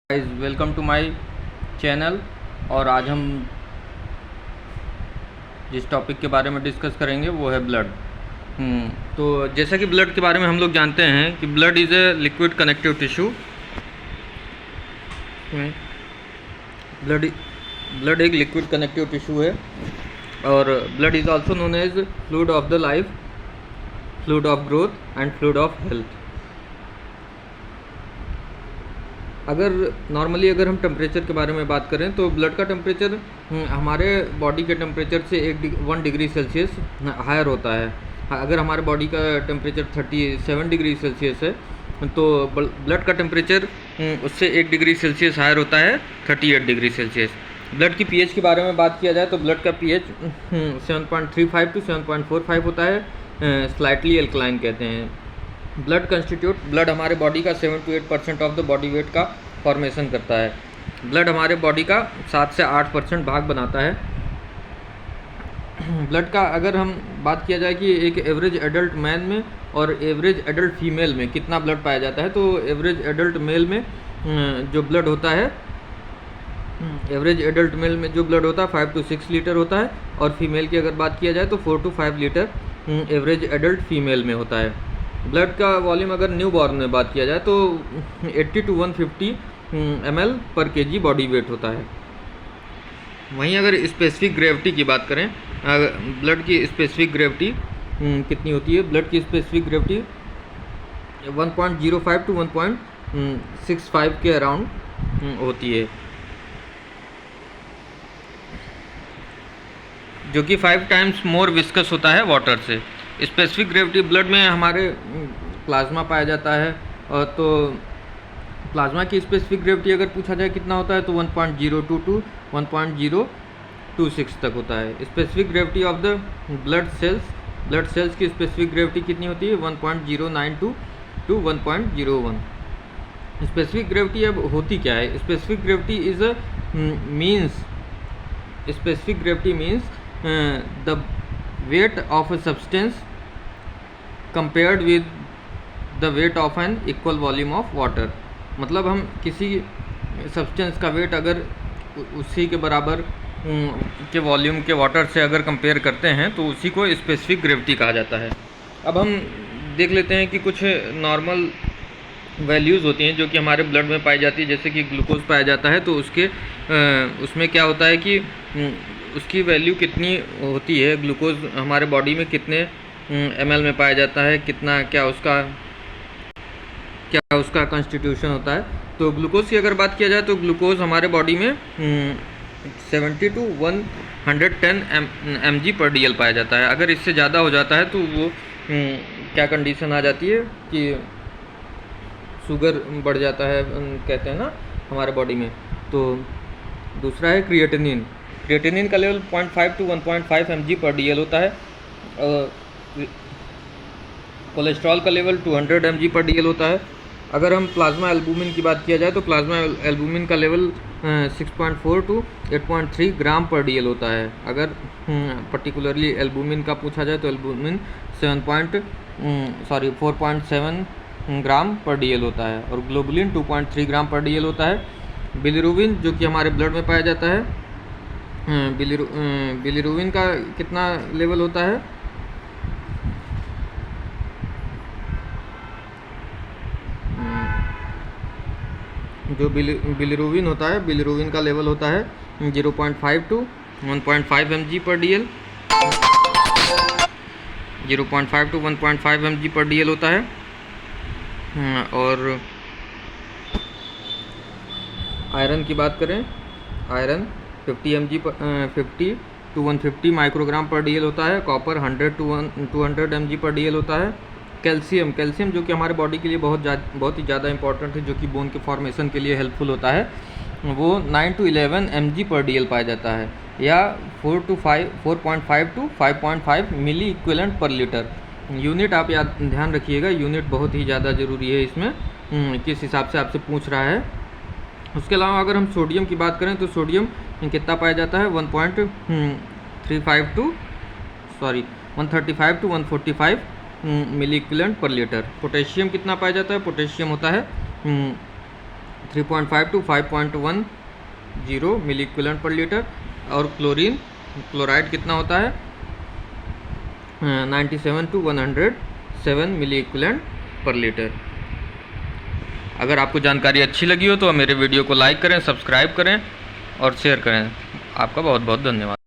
Guys welcome to my channel. और आज हम जिस टॉपिक के बारे में डिस्कस करेंगे वो है ब्लड। तो जैसा कि ब्लड के बारे में हम लोग जानते हैं कि blood is a liquid connective tissue. Blood blood एक लिक्विड कनेक्टिव टिश्यू है और blood is also known as fluid of the life, fluid of growth and fluid of health. अगर नॉर्मली अगर हम टेम्परेचर के बारे में बात करें तो ब्लड का टेम्परेचर हमारे बॉडी के टेम्परेचर से 1 डिग्री सेल्सियस हायर होता है। अगर हमारे बॉडी का टेम्परेचर 37 डिग्री सेल्सियस है तो ब्लड का टेम्परेचर उससे 1 डिग्री सेल्सियस हायर होता है 38 डिग्री सेल्सियस। ब्लड की पीएच के बारे में बात किया जाए तो ब्लड का पीएच 7.35 टू 7.45 होता है, स्लाइटली एल्कलाइन कहते हैं। ब्लड हमारे बॉडी का 7 to 8% of the body weight का फॉर्मेशन करता है। ब्लड हमारे बॉडी का 7 से 8% भाग बनाता है। ब्लड का अगर हम बात किया जाए कि एक एवरेज एडल्ट मैन में और एवरेज एडल्ट फीमेल में कितना ब्लड पाया जाता है, तो एवरेज एडल्ट मेल में जो ब्लड होता है, एवरेज एडल्ट मेल में जो ब्लड होता है 5 to 6 लीटर होता है, और फीमेल की अगर बात किया जाए तो 4 to 5 litre average adult female में होता है। ब्लड का वॉल्यूम अगर न्यू बॉर्न में बात किया जाए तो 80 to 150 ml पर kg बॉडी वेट होता है। वहीं अगर स्पेसिफिक ग्रेविटी की बात करें, ब्लड की स्पेसिफिक ग्रेविटी कितनी होती है? ब्लड की स्पेसिफिक ग्रेविटी 1.05 to 1.65 के अराउंड होती है, जो कि 5 times मोर विस्कस होता है वाटर से। स्पेसिफिक ग्रेविटी ब्लड में हमारे प्लाज्मा पाया जाता है, और तो प्लाज्मा की स्पेसिफिक ग्रेविटी अगर पूछा जाए कितना होता है तो 1.02 to 1.026 तक होता है। Specific gravity of the blood cells की स्पेसिफिक ग्रेविटी कितनी होती है? 1.092 to 1.01। स्पेसिफिक ग्रेविटी अब होती क्या है? Specific gravity is a means specific gravity means the weight of a substance compared with the weight of an equal volume of water। मतलब हम किसी सब्सटेंस का वेट अगर उसी के बराबर के वॉल्यूम के वाटर से अगर कंपेयर करते हैं तो उसी को स्पेसिफिक ग्रेविटी कहा जाता है। अब हम देख लेते हैं कि कुछ नॉर्मल वैल्यूज़ होती हैं जो कि हमारे ब्लड में पाई जाती है। जैसे कि ग्लूकोज पाया जाता है तो उसमें क्या होता है कि उसकी वैल्यू कितनी होती है, ग्लूकोज हमारे बॉडी में कितने ml में पाया जाता है, कितना क्या उसका कॉन्स्टिट्यूशन होता है। तो ग्लूकोज की अगर बात किया जाए तो ग्लूकोज हमारे बॉडी में 70 to 110 mg/dl पाया जाता है। अगर इससे ज़्यादा हो जाता है तो वो क्या कंडीशन आ जाती है कि शुगर बढ़ जाता है, कहते हैं ना हमारे बॉडी में। तो दूसरा है क्रिएटिनिन का लेवल 0.5 to 1.5 mg/dl होता है। कोलेस्ट्रॉल का लेवल 200 mg/dl होता है। अगर हम प्लाज्मा एल्बुमिन की बात किया जाए तो प्लाज्मा एल्बुमिन का लेवल 6.4 to 8.3 ग्राम/dl होता है। अगर पर्टिकुलरली एल्बुमिन का पूछा जाए तो एल्बुमिन 4.7 ग्राम/dl होता है, और ग्लोबुलिन 2.3 ग्राम/dl होता है। बिलिरुबिन जो कि हमारे ब्लड में पाया जाता है, बिलिरुबिन का कितना लेवल होता है? जो बिलिरुबिन होता है, बिलिरुबिन का लेवल होता है 0.5 to 1.5 mg/dl, 0.5 to 1.5 mg/dl होता है। और आयरन की बात करें, आयरन 50 to 150 माइक्रोग्राम/dl होता है। कॉपर 100 to 200 mg/dl होता है। कैल्शियम जो कि हमारे बॉडी के लिए बहुत ही ज़्यादा इंपॉर्टेंट है, जो कि बोन के फॉर्मेशन के लिए हेल्पफुल होता है, वो 9 to 11 mg/dl पाया जाता है, या 4.5 to 5.5 milliequivalent per litre. Unit आप ध्यान रखिएगा, यूनिट बहुत ही ज़्यादा ज़रूरी है इसमें, किस हिसाब से आपसे पूछ रहा है। उसके अलावा अगर हम सोडियम की बात करें तो सोडियम कितना पाया जाता है? 135 to 145 milliequivalent per litre. Potassium कितना पाया जाता है? पोटेशियम होता है 3.5 to 5.10 milliequivalent per litre. और क्लोराइड कितना होता है 97 to 107 milliequivalent per litre. अगर आपको जानकारी अच्छी लगी हो तो मेरे वीडियो को लाइक करें, सब्सक्राइब करें और शेयर करें। आपका बहुत बहुत धन्यवाद।